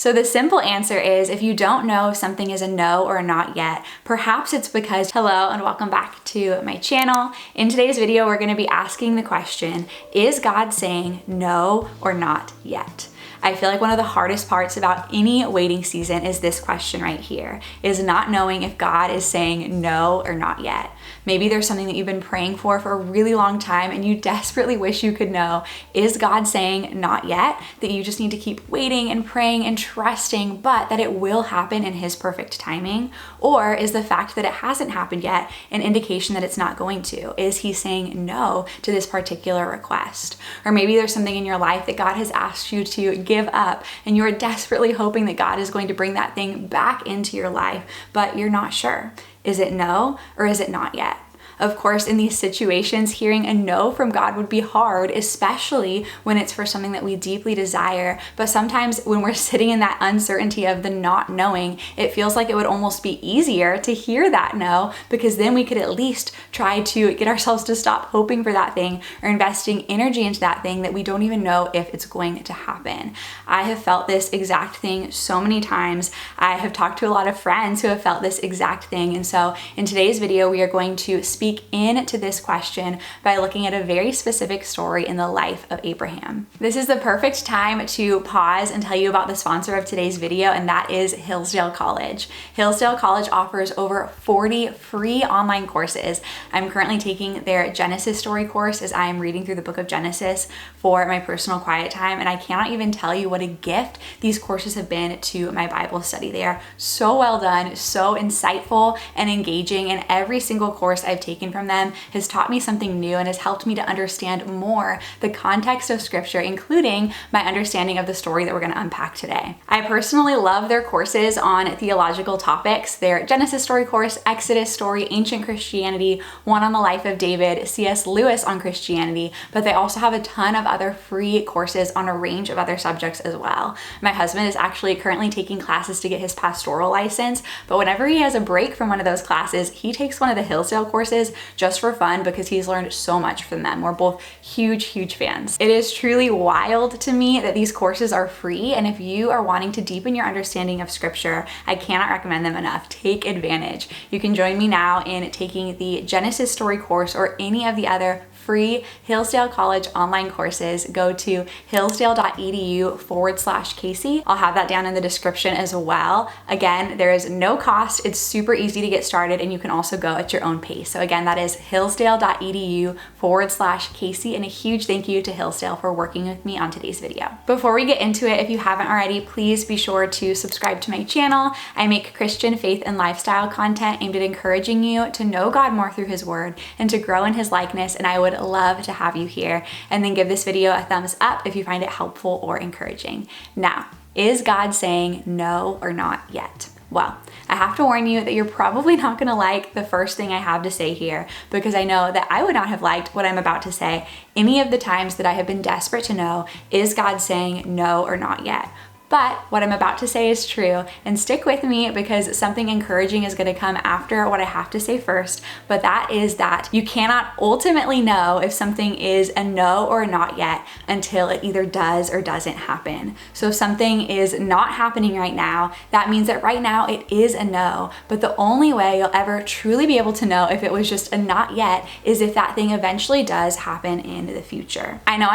So the simple answer is, if you don't know if something is a no or a not yet, perhaps it's because, hello and welcome back to my channel. In today's video, we're gonna be asking the question, is God saying no or not yet? I feel like one of the hardest parts about any waiting season is this question right here, is not knowing if God is saying no or not yet. Maybe there's something that you've been praying for a really long time and you desperately wish you could know, is God saying not yet? That you just need to keep waiting and praying and trusting, but that it will happen in His perfect timing? Or is the fact that it hasn't happened yet an indication that it's not going to? Is He saying no to this particular request? Or maybe there's something in your life that God has asked you to give up and you're desperately hoping that God is going to bring that thing back into your life, but you're not sure. Is it no or is it not yet? Of course, in these situations, hearing a no from God would be hard, especially when it's for something that we deeply desire. But sometimes when we're sitting in that uncertainty of the not knowing, it feels like it would almost be easier to hear that no, because then we could at least try to get ourselves to stop hoping for that thing or investing energy into that thing that we don't even know if it's going to happen. I have felt this exact thing so many times. I have talked to a lot of friends who have felt this exact thing. And so in today's video, we are going to speak into this question by looking at a very specific story in the life of Abraham. This is the perfect time to pause and tell you about the sponsor of today's video, and that is Hillsdale College. Hillsdale College offers over 40 free online courses. I'm currently taking their Genesis story course as I am reading through the book of Genesis for my personal quiet time, and I cannot even tell you what a gift these courses have been to my Bible study. They are so well done, so insightful and engaging, and every single course I've taken from them has taught me something new and has helped me to understand more the context of Scripture, including my understanding of the story that we're going to unpack today. I personally love their courses on theological topics. Their Genesis story course, Exodus story, ancient Christianity, one on the life of David, C.S. Lewis on Christianity, but they also have a ton of other free courses on a range of other subjects as well. My husband is actually currently taking classes to get his pastoral license, but whenever he has a break from one of those classes, he takes one of the Hillsdale courses just for fun because he's learned so much from them. We're both huge fans. It is truly wild to me that these courses are free, and if you are wanting to deepen your understanding of Scripture, I cannot recommend them enough. Take advantage. You can join me now in taking the Genesis story course or any of the other free Hillsdale College online courses. Go to hillsdale.edu/Kaci. I'll have that down in the description as well. Again, there is no cost. It's super easy to get started, and you can also go at your own pace. So again, that is hillsdale.edu/Kaci, and a huge thank you to Hillsdale for working with me on today's video. Before we get into it, if you haven't already, please be sure to subscribe to my channel. I make Christian faith and lifestyle content aimed at encouraging you to know God more through His Word and to grow in His likeness, and I would love to have you here. And then give this video a thumbs up if you find it helpful or encouraging. Now, is God saying no or not yet? Well, I have to warn you that you're probably not going to like the first thing I have to say here, because I know that I would not have liked what I'm about to say any of the times that I have been desperate to know, is God saying no or not yet? But what I'm about to say is true, and stick with me because something encouraging is going to come after what I have to say first, but that is that you cannot ultimately know if something is a no or a not yet until it either does or doesn't happen. So if something is not happening right now, that means that right now it is a no, but the only way you'll ever truly be able to know if it was just a not yet is if that thing eventually does happen in the future. I know,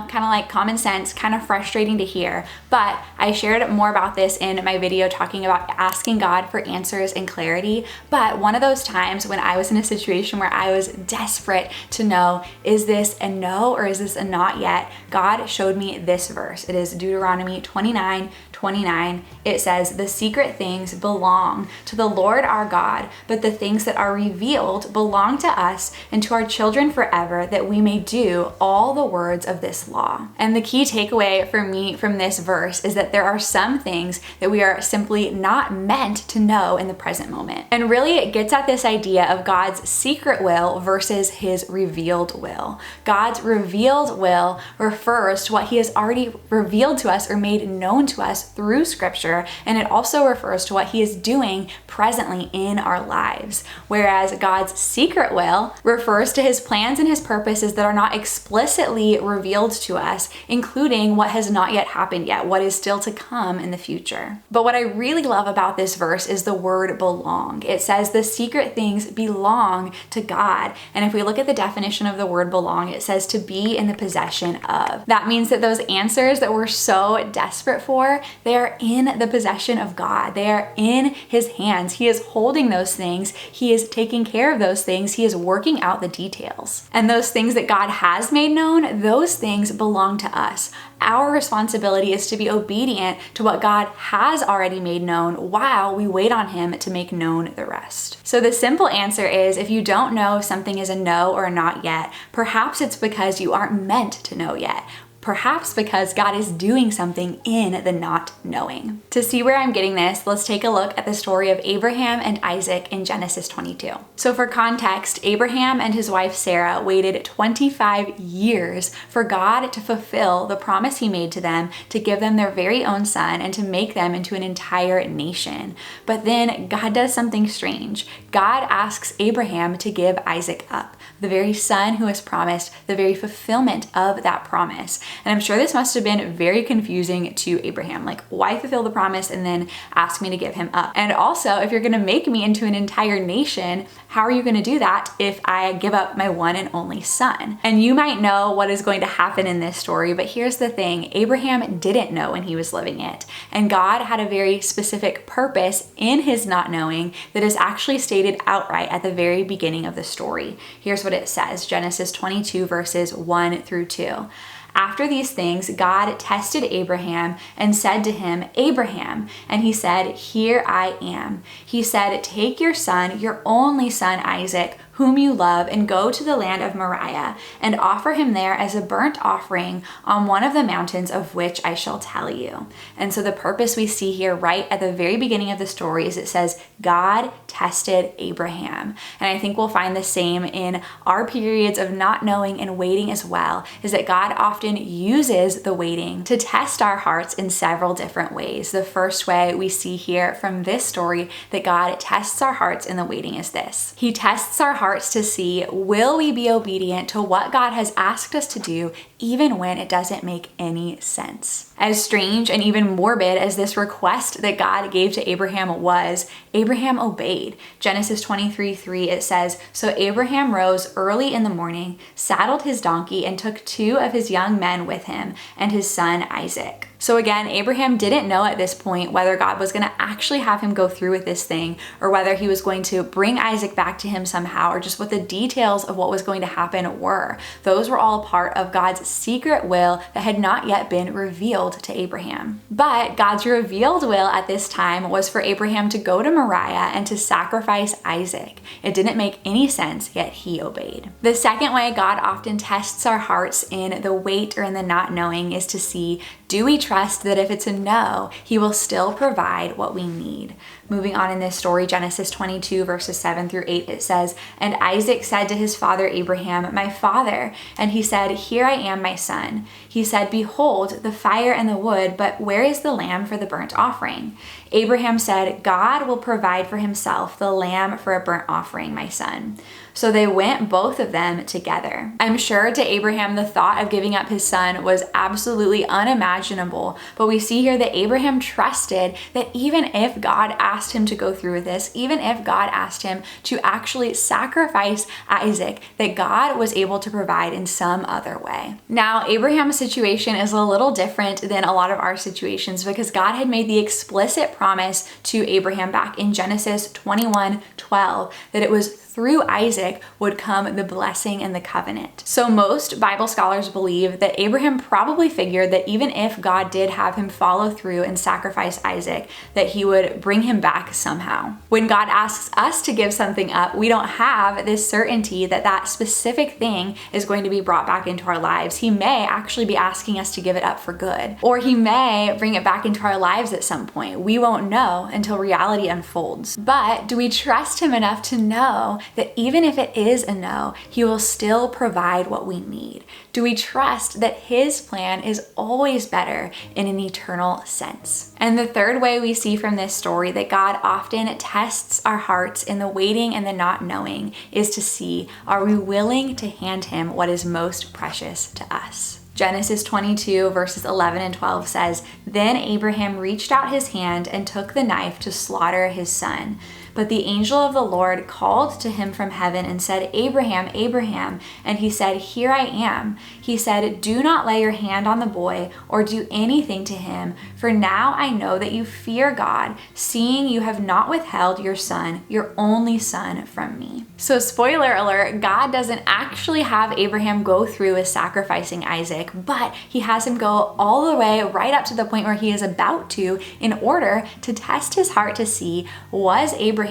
kind of like common sense, kind of frustrating to hear, but I shared more about this in my video talking about asking God for answers and clarity. But one of those times when I was in a situation where I was desperate to know, is this a no or is this a not yet? God showed me this verse. It is Deuteronomy 29:29. It says, "The secret things belong to the Lord our God, but the things that are revealed belong to us and to our children forever, that we may do all the words of this law." And the key takeaway for me from this verse is that there are some things that we are simply not meant to know in the present moment. And really it gets at this idea of God's secret will versus His revealed will. God's revealed will refers to what He has already revealed to us or made known to us through Scripture, and it also refers to what He is doing presently in our lives. Whereas God's secret will refers to His plans and His purposes that are not explicitly revealed to us, including what has not yet happened yet, what is still to to come in the future. But what I really love about this verse is the word belong. It says the secret things belong to God. And if we look at the definition of the word belong, it says to be in the possession of. That means that those answers that we're so desperate for, they are in the possession of God. They are in His hands. He is holding those things. He is taking care of those things. He is working out the details. And those things that God has made known, those things belong to us. Our responsibility is to be obedient to what God has already made known while we wait on Him to make known the rest. So the simple answer is, if you don't know if something is a no or a not yet, perhaps it's because you aren't meant to know yet. Perhaps because God is doing something in the not knowing. To see where I'm getting this, let's take a look at the story of Abraham and Isaac in Genesis 22. So for context, Abraham and his wife Sarah waited 25 years for God to fulfill the promise He made to them to give them their very own son and to make them into an entire nation. But then God does something strange. God asks Abraham to give Isaac up, the very son who was promised, the very fulfillment of that promise. And I'm sure this must have been very confusing to Abraham. Like, why fulfill the promise and then ask me to give him up? And also, if you're gonna make me into an entire nation, how are you gonna do that if I give up my one and only son? And you might know what is going to happen in this story, but here's the thing. Abraham didn't know when he was living it. And God had a very specific purpose in his not knowing that is actually stated outright at the very beginning of the story. Here's what it says, Genesis 22 verses 1 through 2. After these things, God tested Abraham and said to him, Abraham, and he said, Here I am. He said, Take your son, your only son Isaac, whom you love, and go to the land of Moriah, and offer him there as a burnt offering on one of the mountains of which I shall tell you. And so the purpose we see here right at the very beginning of the story is it says, God tested Abraham. And I think we'll find the same in our periods of not knowing and waiting as well, is that God often uses the waiting to test our hearts in several different ways. The first way we see here from this story that God tests our hearts in the waiting is this. He tests our hearts to see, will we be obedient to what God has asked us to do, even when it doesn't make any sense? As strange and even morbid as this request that God gave to Abraham was, Abraham obeyed. Genesis 23:3, it says, So Abraham rose early in the morning, saddled his donkey, and took 2 of his young men with him and his son Isaac. So again, Abraham didn't know at this point whether God was going to actually have him go through with this thing, or whether he was going to bring Isaac back to him somehow, or just what the details of what was going to happen were. Those were all part of God's secret will that had not yet been revealed to Abraham. But God's revealed will at this time was for Abraham to go to Moriah and to sacrifice Isaac. It didn't make any sense, yet he obeyed. The second way God often tests our hearts in the wait or in the not knowing is to see, do we trust that if it's a no, He will still provide what we need? Moving on in this story, Genesis 22 verses 7 through 8, it says, And Isaac said to his father Abraham, My father. And he said, Here I am, my son. He said, Behold, the fire and the wood, but where is the lamb for the burnt offering? Abraham said, God will provide for Himself the lamb for a burnt offering, my son. So they went, both of them, together. I'm sure to Abraham, the thought of giving up his son was absolutely unimaginable, but we see here that Abraham trusted that even if God asked him to go through with this, even if God asked him to actually sacrifice Isaac, that God was able to provide in some other way. Now, Abraham's situation is a little different than a lot of our situations because God had made the explicit promise to Abraham back in Genesis 21:12 that it was through Isaac would come the blessing and the covenant. So most Bible scholars believe that Abraham probably figured that even if God did have him follow through and sacrifice Isaac, that He would bring him back somehow. When God asks us to give something up, we don't have this certainty that that specific thing is going to be brought back into our lives. He may actually be asking us to give it up for good, or He may bring it back into our lives at some point. We won't know until reality unfolds. But do we trust Him enough to know that even if it is a no, He will still provide what we need? Do we trust that His plan is always better in an eternal sense? And the third way we see from this story that God often tests our hearts in the waiting and the not knowing is to see, are we willing to hand Him what is most precious to us? Genesis 22 verses 11 and 12 says, "Then Abraham reached out his hand and took the knife to slaughter his son. But the angel of the Lord called to him from heaven and said, 'Abraham, Abraham.' And he said, 'Here I am.' He said, 'Do not lay your hand on the boy or do anything to him, for now I know that you fear God, seeing you have not withheld your son, your only son, from me.'" So spoiler alert, God doesn't actually have Abraham go through with sacrificing Isaac, but he has him go all the way right up to the point where he is about to, in order to test his heart to see, was Abraham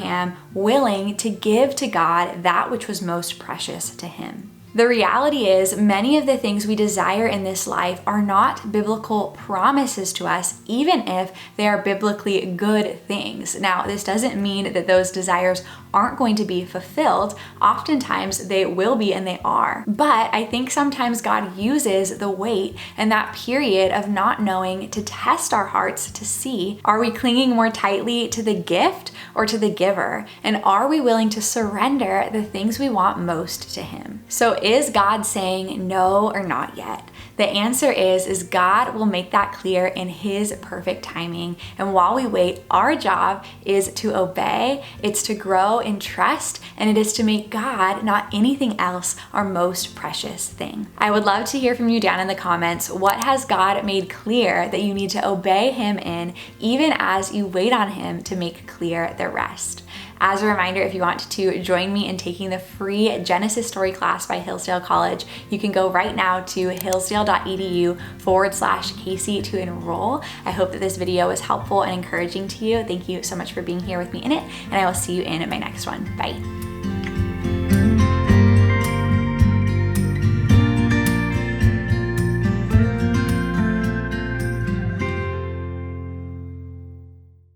willing to give to God that which was most precious to him. The reality is, many of the things we desire in this life are not biblical promises to us, even if they are biblically good things. Now, this doesn't mean that those desires aren't going to be fulfilled. Oftentimes they will be, and they are. But I think sometimes God uses the wait and that period of not knowing to test our hearts to see, are we clinging more tightly to the gift or to the giver? And are we willing to surrender the things we want most to Him? So is God saying no or not yet? The answer is God will make that clear in His perfect timing. And while we wait, our job is to obey, it's to grow in trust, and it is to make God, not anything else, our most precious thing. I would love to hear from you down in the comments. What has God made clear that you need to obey Him in, even as you wait on Him to make clear the rest? As a reminder, if you want to join me in taking the free Genesis Story class by Hillsdale College, you can go right now to hillsdale.edu/Kaci to enroll. I hope that this video was helpful and encouraging to you. Thank you so much for being here with me in it, and I will see you in my next one. Bye.